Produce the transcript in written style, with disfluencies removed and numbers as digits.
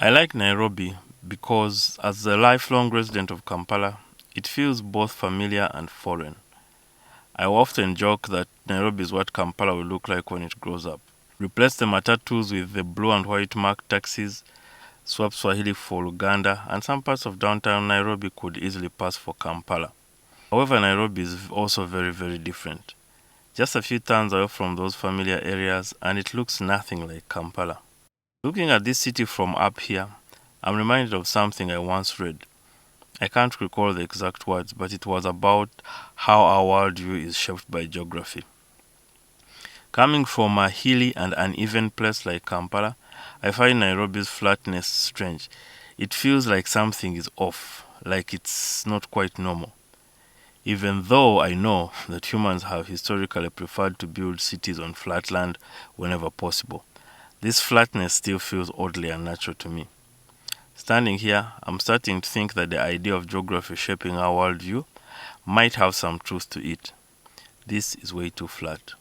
I like Nairobi because, as a lifelong resident of Kampala, it feels both familiar and foreign. I often joke that Nairobi is what Kampala will look like when it grows up. Replace the matatus with the blue and white marked taxis, swap Swahili for Uganda, and some parts of downtown Nairobi could easily pass for Kampala. However, Nairobi is also very, very different. Just a few towns away from those familiar areas, and it looks nothing like Kampala. Looking at this city from up here, I'm reminded of something I once read. I can't recall the exact words, but it was about how our worldview is shaped by geography. Coming from a hilly and uneven place like Kampala, I find Nairobi's flatness strange. It feels like something is off, like it's not quite normal. Even though I know that humans have historically preferred to build cities on flat land whenever possible, this flatness still feels oddly unnatural to me. Standing here, I'm starting to think that the idea of geography shaping our worldview might have some truth to it. This is way too flat.